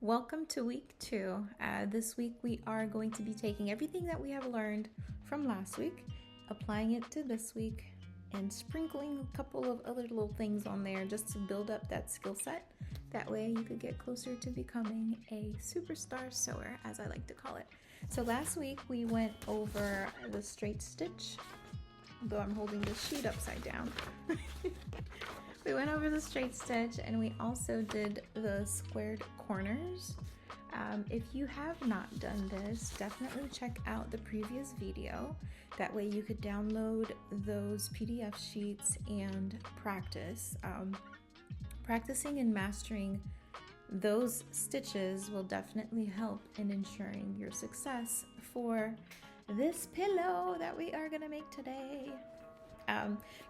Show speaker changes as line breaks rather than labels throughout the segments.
Welcome to week 2. This week we are going to be taking everything that we have learned from last week, applying it to this week, and sprinkling a couple of other little things on there just to build up that skill set. That way you could get closer to becoming a superstar sewer, as I like to call it. So last week we went over the straight stitch, though I'm holding the sheet upside down. We went over the straight stitch and we also did the squared corners. If you have not done this, definitely check out the previous video. That way you could download those PDF sheets and practice. Practicing and mastering those stitches will definitely help in ensuring your success for this pillow that we are gonna make today.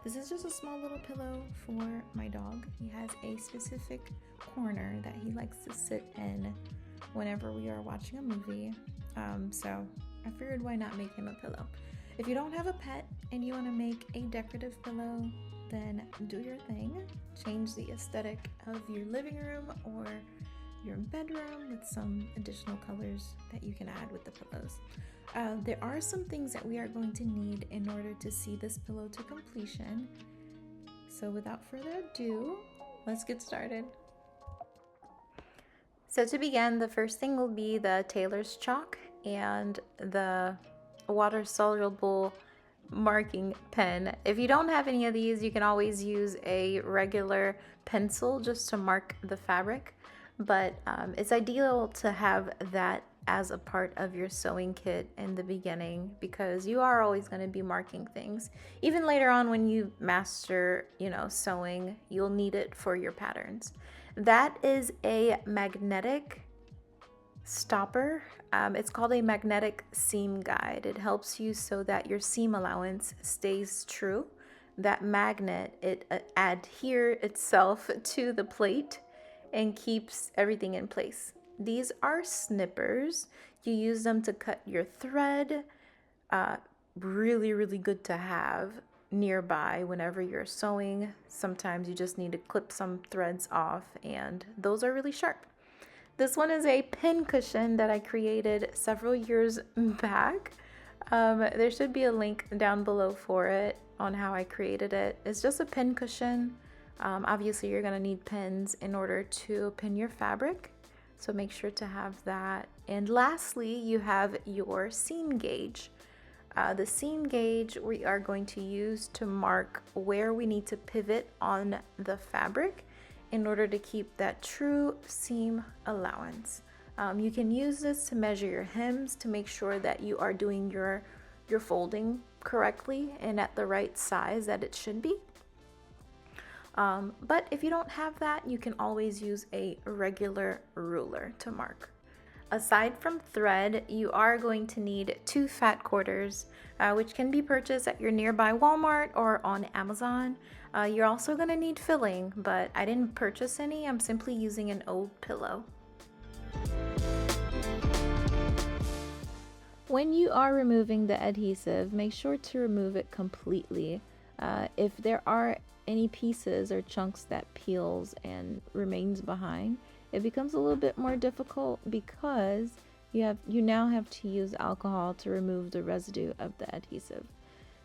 This is just a small little pillow for my dog. He has a specific corner that he likes to sit in whenever we are watching a movie. So I figured why not make him a pillow. If you don't have a pet and you want to make a decorative pillow, then do your thing. Change the aesthetic of your living room or your bedroom with some additional colors that you can add with the pillows. There are some things that we are going to need in order to see this pillow to completion. So without further ado, let's get started. So to begin, the first thing will be the tailor's chalk and the water soluble marking pen. If you don't have any of these, you can always use a regular pencil just to mark the fabric. But it's ideal to have that as a part of your sewing kit in the beginning because you are always going to be marking things. Even later on when you master, sewing, you'll need it for your patterns. That is a magnetic stopper. It's called a magnetic seam guide. It helps you so that your seam allowance stays true. That magnet, it adheres itself to the plate and keeps everything in place. These are snippers. You use them to cut your thread. Really, really good to have nearby whenever you're sewing. Sometimes you just need to clip some threads off, and those are really sharp. This one is a pin cushion that I created several years back. There should be a link down below for it on how I created it. It's just a pin cushion. Obviously, you're going to need pins in order to pin your fabric, so make sure to have that. And lastly, you have your seam gauge. The seam gauge we are going to use to mark where we need to pivot on the fabric in order to keep that true seam allowance. You can use this to measure your hems to make sure that you are doing your folding correctly and at the right size that it should be. But if you don't have that, you can always use a regular ruler to mark. Aside from thread, you are going to need 2 fat quarters, which can be purchased at your nearby Walmart or on Amazon. You're also going to need filling, but I didn't purchase any. I'm simply using an old pillow. When you are removing the adhesive, make sure to remove it completely. If there are any pieces or chunks that peels and remains behind, it becomes a little bit more difficult because you now have to use alcohol to remove the residue of the adhesive.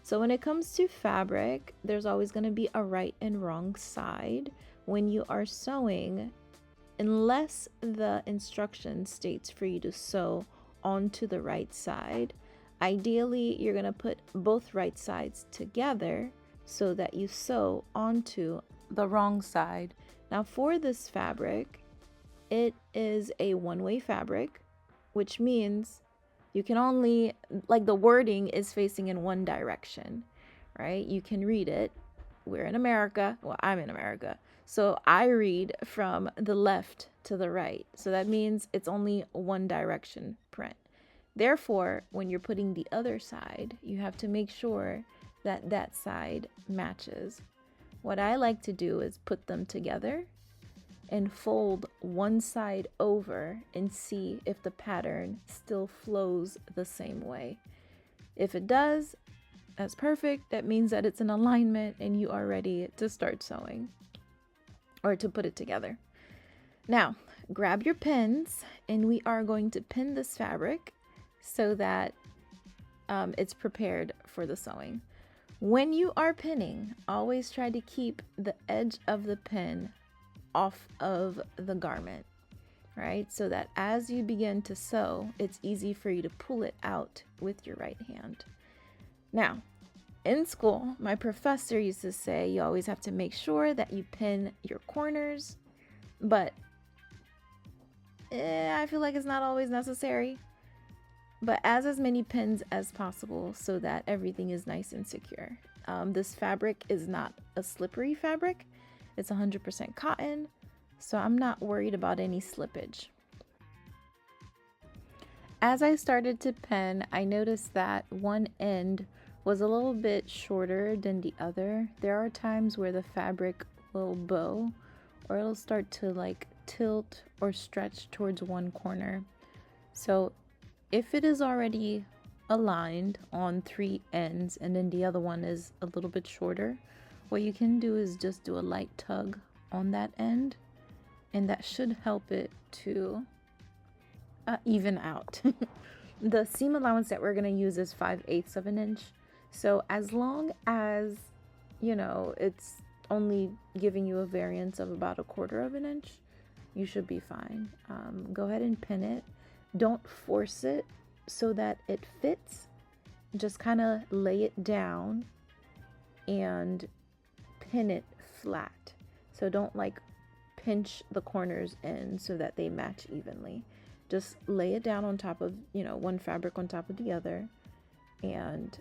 So when it comes to fabric, there's always going to be a right and wrong side when you are sewing, unless the instruction states for you to sew onto the right side. Ideally, you're going to put both right sides together so that you sew onto the wrong side. Now for this fabric, it is a one-way fabric, which means you can only, the wording is facing in one direction, right? You can read it. We're in America. Well, I'm in America. So I read from the left to the right. So that means it's only one direction print. Therefore, when you're putting the other side, you have to make sure that that side matches. What I like to do is put them together and fold one side over and see if the pattern still flows the same way. If it does, that's perfect. That means that it's in alignment and you are ready to start sewing or to put it together. Now, grab your pins, and we are going to pin this fabric so that it's prepared for the sewing. When you are pinning, always try to keep the edge of the pin off of the garment, right? So that as you begin to sew, it's easy for you to pull it out with your right hand. Now, in school, my professor used to say you always have to make sure that you pin your corners, but I feel like it's not always necessary. But as many pins as possible so that everything is nice and secure. This fabric is not a slippery fabric. It's 100% cotton, so I'm not worried about any slippage. As I started to pin, I noticed that one end was a little bit shorter than the other. There are times where the fabric will bow or it'll start to like tilt or stretch towards one corner. So if it is already aligned on 3 ends and then the other one is a little bit shorter, what you can do is just do a light tug on that end, and that should help it to even out. The seam allowance that we're going to use is 5/8 of an inch. So as long as, you know, it's only giving you a variance of about 1/4 of an inch, you should be fine. Go ahead and pin it. Don't force it so that it fits. Just kind of lay it down and pin it flat. So don't like pinch the corners in so that they match evenly. Just lay it down on top of, you know, one fabric on top of the other, and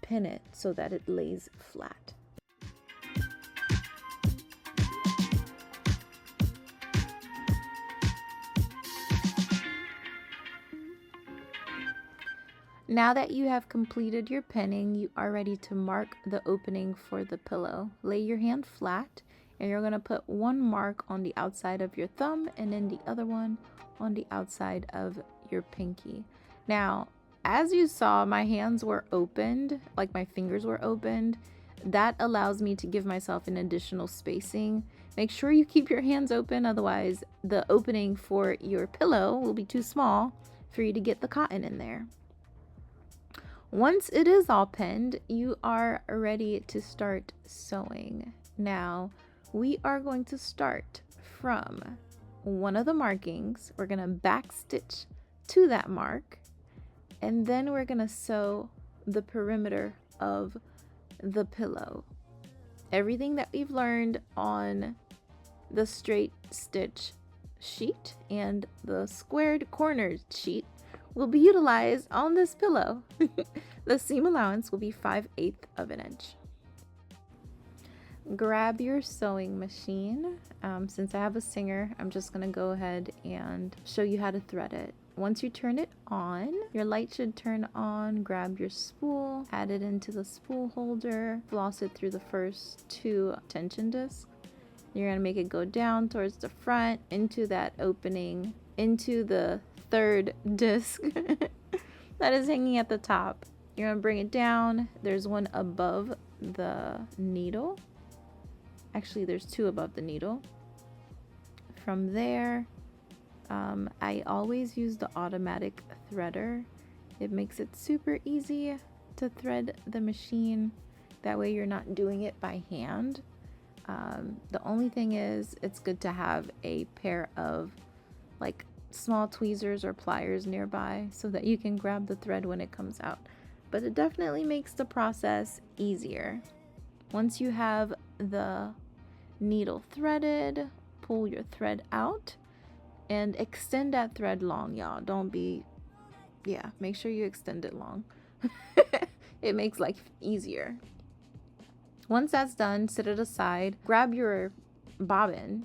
pin it so that it lays flat. Now that you have completed your pinning, you are ready to mark the opening for the pillow. Lay your hand flat, and you're going to put one mark on the outside of your thumb and then the other one on the outside of your pinky. Now, as you saw, my hands were opened, like my fingers were opened. That allows me to give myself an additional spacing. Make sure you keep your hands open, otherwise the opening for your pillow will be too small for you to get the cotton in there. Once it is all pinned, you are ready to start sewing. Now, we are going to start from one of the markings. We're going to backstitch to that mark, and then we're going to sew the perimeter of the pillow. Everything that we've learned on the straight stitch sheet and the squared corners sheet will be utilized on this pillow. The seam allowance will be 5/8 of an inch. Grab your sewing machine. Since I have a Singer, I'm just gonna go ahead and show you how to thread it. Once you turn it on, your light should turn on. Grab your spool, add it into the spool holder, floss it through the first 2 tension discs. You're gonna make it go down towards the front, into that opening, into the 3rd disc that is hanging at the top. You're gonna bring it down. There's one above the needle. Actually, there's 2 above the needle. From there, I always use the automatic threader. It makes it super easy to thread the machine. That way you're not doing it by hand. The only thing is, it's good to have a pair of like small tweezers or pliers nearby so that you can grab the thread when it comes out. But it definitely makes the process easier. Once you have the needle threaded, pull your thread out and extend that thread long, y'all. Make sure you extend it long. It makes life easier. Once that's done, set it aside. Grab your bobbin.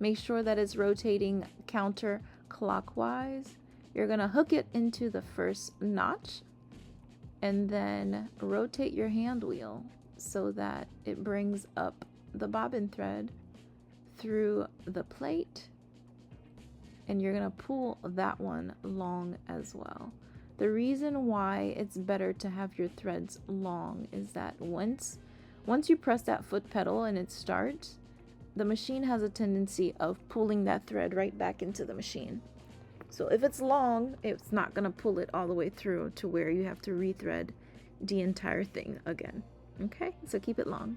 Make sure that it's rotating counterclockwise. You're gonna hook it into the first notch and then rotate your hand wheel so that it brings up the bobbin thread through the plate, and you're gonna pull that one long as well. The reason why it's better to have your threads long is that once you press that foot pedal and it starts, the machine has a tendency of pulling that thread right back into the machine. So if it's long, it's not going to pull it all the way through to where you have to rethread the entire thing again. Okay, so keep it long.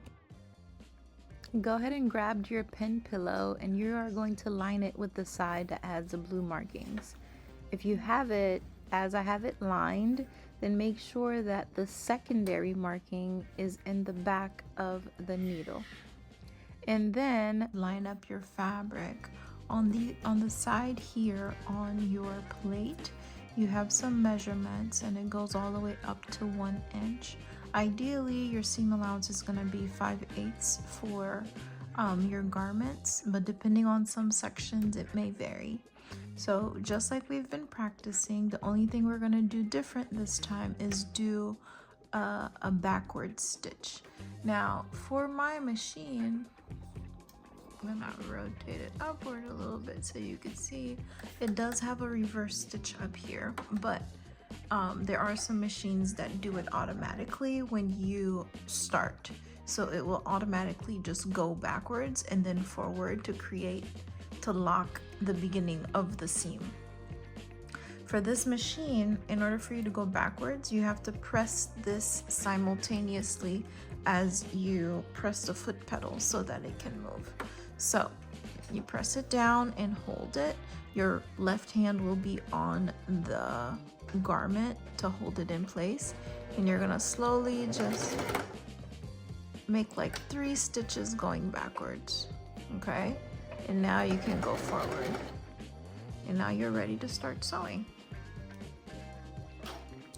Go ahead and grab your pen pillow, and you are going to line it with the side that has the blue markings. If you have it as I have it lined, then make sure that the secondary marking is in the back of the needle. And then line up your fabric. On the side here on your plate, you have some measurements, and it goes all the way up to 1 inch. Ideally, your seam allowance is going to be 5/8 for your garments, but depending on some sections, it may vary. So just like we've been practicing, the only thing we're going to do different this time is do a backward stitch. Now, for my machine, I'm gonna rotate it upward a little bit so you can see it does have a reverse stitch up here, but there are some machines that do it automatically when you start, so it will automatically just go backwards and then forward to lock the beginning of the seam. For this machine, in order for you to go backwards, you have to press this simultaneously as you press the foot pedal so that it can move. So you press it down and hold it. Your left hand will be on the garment to hold it in place, and you're gonna slowly just make like 3 stitches going backwards. Okay, and now you can go forward, and now you're ready to start sewing.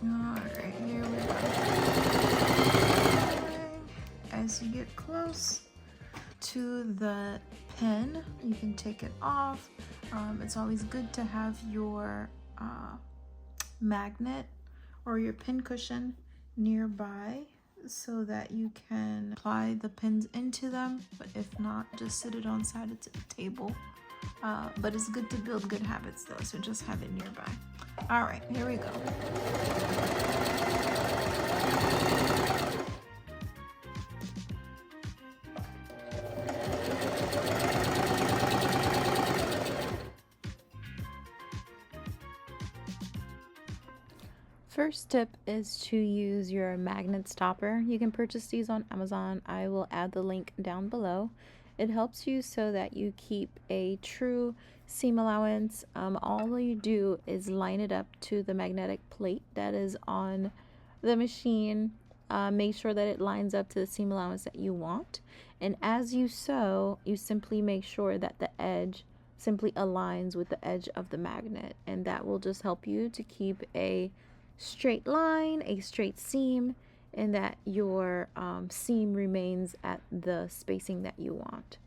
All right, here we go. As you get close to the pin, you can take it off. It's always good to have your magnet or your pin cushion nearby so that you can apply the pins into them, but if not, just sit it on side of the table. But it's good to build good habits though, so just have it nearby. All right, here we go. First tip is to use your magnet stopper. You can purchase these on Amazon. I will add the link down below. It helps you so that you keep a true seam allowance. All you do is line it up to the magnetic plate that is on the machine. Make sure that it lines up to the seam allowance that you want. And as you sew, you simply make sure that the edge simply aligns with the edge of the magnet, and that will just help you to keep a straight line, a straight seam, and that your seam remains at the spacing that you want.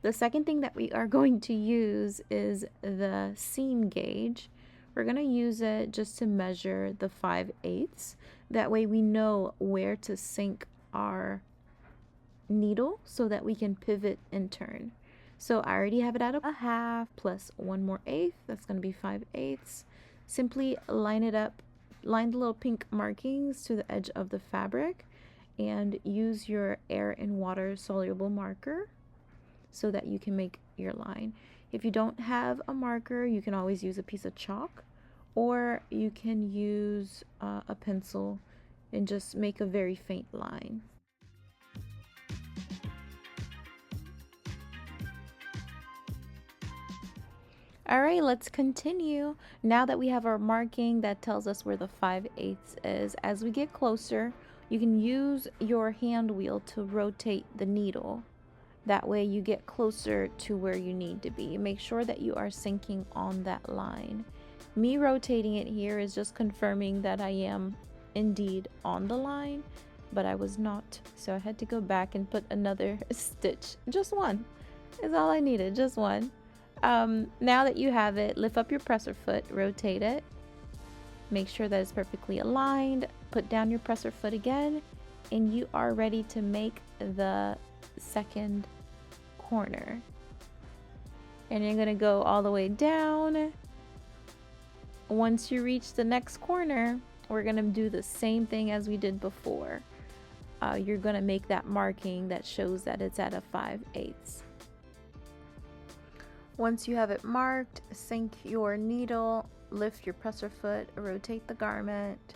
The second thing that we are going to use is the seam gauge. We're going to use it just to measure the 5/8. That way we know where to sink our needle so that we can pivot and turn. So I already have it at 1/2 plus 1 more eighth. That's going to be 5/8. Simply line it up. Line the little pink markings to the edge of the fabric and use your air and water soluble marker so that you can make your line. If you don't have a marker, you can always use a piece of chalk, or you can use a pencil and just make a very faint line. All right, let's continue. Now that we have our marking that tells us where the 5/8 is, as we get closer, you can use your hand wheel to rotate the needle. That way you get closer to where you need to be. Make sure that you are sinking on that line. Me rotating it here is just confirming that I am indeed on the line, but I was not. So I had to go back and put another stitch. Just one is all I needed, just one. Now that you have it, lift up your presser foot, rotate it, make sure that it's perfectly aligned, put down your presser foot again, and you are ready to make the second corner. And you're going to go all the way down. Once you reach the next corner, we're going to do the same thing as we did before. You're going to make that marking that shows that it's at a 5/8. Once you have it marked, sink your needle, lift your presser foot, rotate the garment,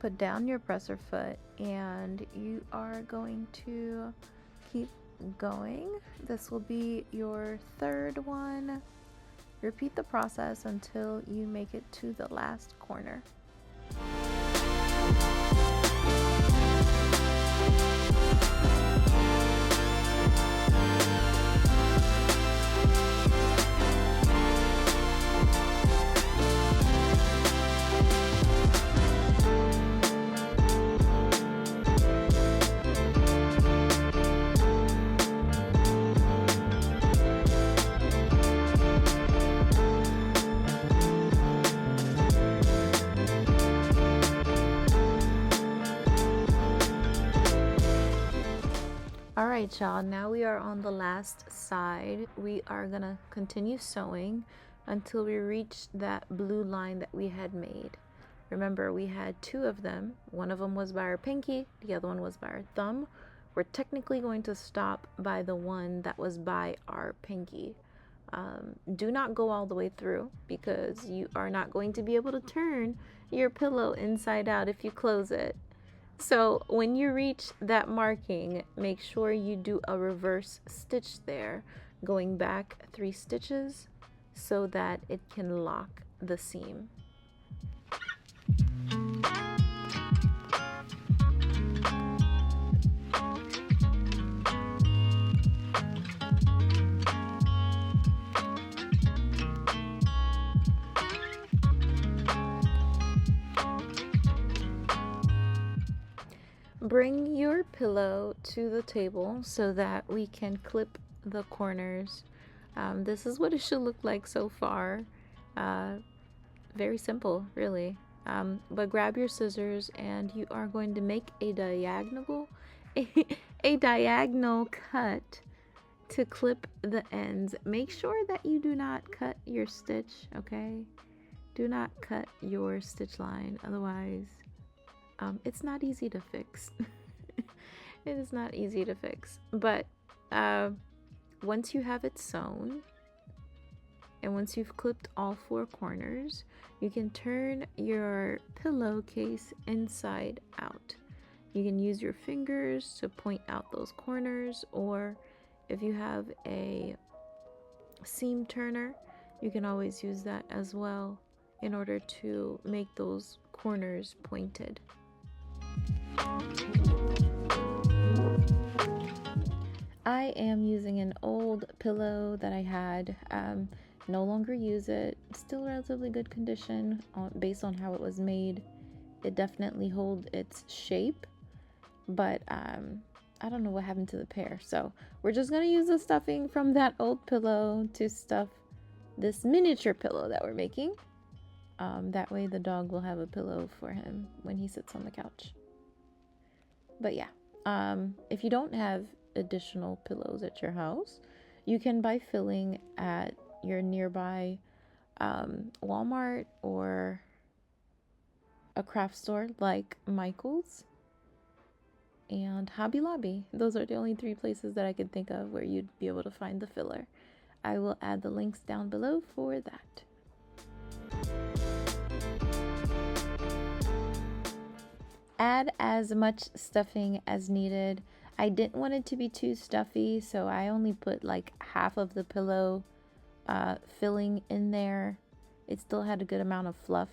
put down your presser foot, and you are going to keep going. This will be your third one. Repeat the process until you make it to the last corner. Alright y'all, now we are on the last side. We are gonna continue sewing until we reach that blue line that we had made. Remember, we had two of them. One of them was by our pinky, the other one was by our thumb. We're technically going to stop by the one that was by our pinky. Do not go all the way through because you are not going to be able to turn your pillow inside out if you close it. So when you reach that marking, make sure you do a reverse stitch there, going back 3 stitches so that it can lock the seam. Bring your pillow to the table so that we can clip the corners. This is what it should look like so far. Very simple, really. But grab your scissors and you are going to make a diagonal cut to clip the ends. Make sure that you do not cut your stitch, okay? Do not cut your stitch line, otherwise it's not easy to fix. It is not easy to fix. But once you have it sewn and once you've clipped all 4 corners, you can turn your pillowcase inside out. You can use your fingers to point out those corners, or if you have a seam turner, you can always use that as well in order to make those corners pointed. I am using an old pillow that I had, no longer use it, still relatively good condition based on how it was made. It definitely holds its shape, but I don't know what happened to the pair, so we're just gonna use the stuffing from that old pillow to stuff this miniature pillow that we're making. That way the dog will have a pillow for him when he sits on the couch. But yeah, if you don't have additional pillows at your house, you can buy filling at your nearby Walmart or a craft store like Michael's and Hobby Lobby. Those are the only 3 places that I could think of where you'd be able to find the filler. I will add the links down below for that. Add as much stuffing as needed. I didn't want it to be too stuffy, so I only put like half of the pillow filling in there. It still had a good amount of fluff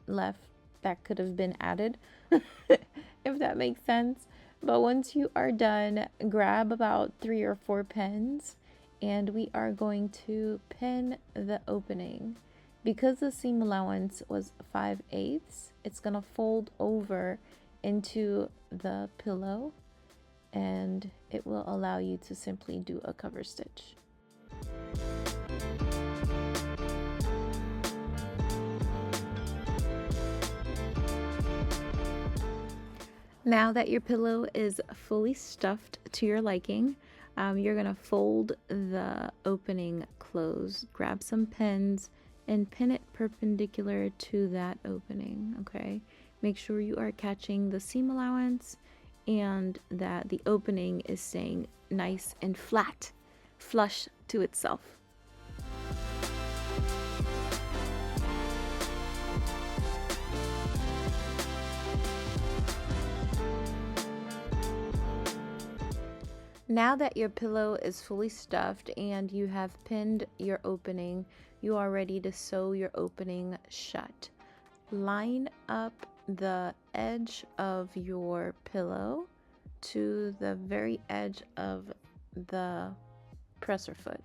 left that could have been added, if that makes sense. But once you are done, grab about 3 or 4 pins and we are going to pin the opening. Because the seam allowance was 5/8, it's gonna fold over into the pillow and it will allow you to simply do a cover stitch. Now that your pillow is fully stuffed to your liking, you're gonna fold the opening closed. Grab some pins and pin it perpendicular to that opening, okay? Make sure you are catching the seam allowance and that the opening is staying nice and flat, flush to itself. Now that your pillow is fully stuffed and you have pinned your opening, you are ready to sew your opening shut. Line up the edge of your pillow to the very edge of the presser foot.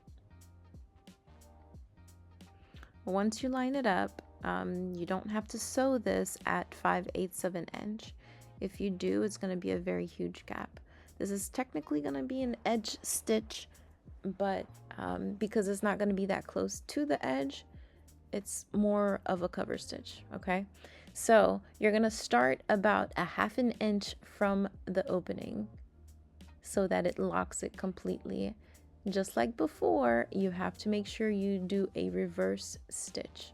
Once you line it up, you don't have to sew this at 5/8 of an inch. If you do, it's going to be a very huge gap. This is technically going to be an edge stitch, but because it's not going to be that close to the edge, it's more of a cover stitch. Okay, so you're going to start about a 1/2 inch from the opening so that it locks it completely. Just like before, you have to make sure you do a reverse stitch.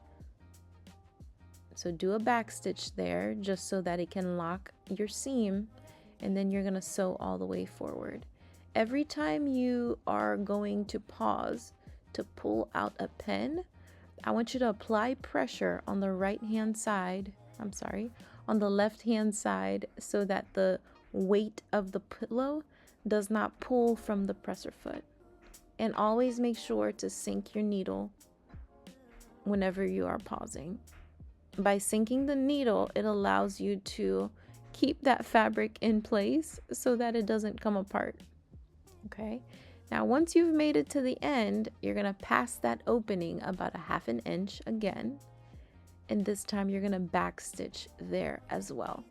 So do a back stitch there just so that it can lock your seam, and then you're going to sew all the way forward. Every time you are going to pause to pull out a pin, I want you to apply pressure on the right-hand side, on the left-hand side, so that the weight of the pillow does not pull from the presser foot. And always make sure to sink your needle whenever you are pausing. By sinking the needle, it allows you to keep that fabric in place so that it doesn't come apart. Okay, now once you've made it to the end, you're going to pass that opening about a 1/2 inch again, and this time you're going to backstitch there as well.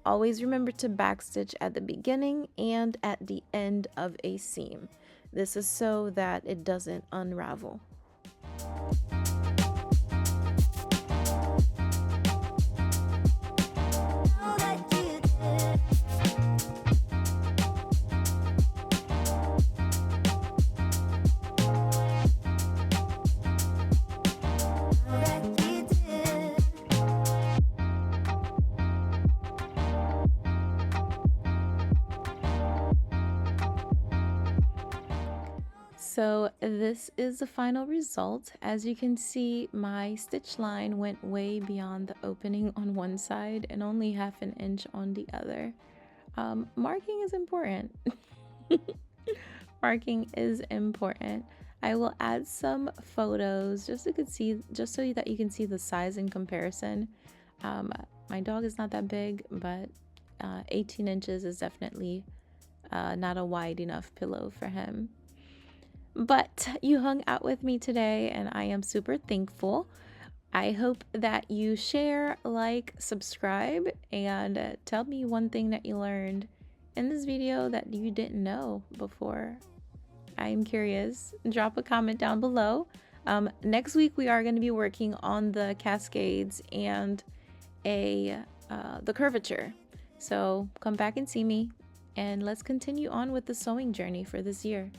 Always remember to backstitch at the beginning and at the end of a seam. This is so that it doesn't unravel. So this is the final result. As you can see, my stitch line went way beyond the opening on one side and only 1/2 inch on the other. Marking is important. Marking is important. I will add some photos just so that you can see the size in comparison. My dog is not that big, but 18 inches is definitely not a wide enough pillow for him. But you hung out with me today, and I am super thankful. I hope that you share, like, subscribe, and tell me one thing that you learned in this video that you didn't know before. I'm curious. Drop a comment down below. Next week we are going to be working on the cascades and the curvature. So come back and see me, and let's continue on with the sewing journey for this year.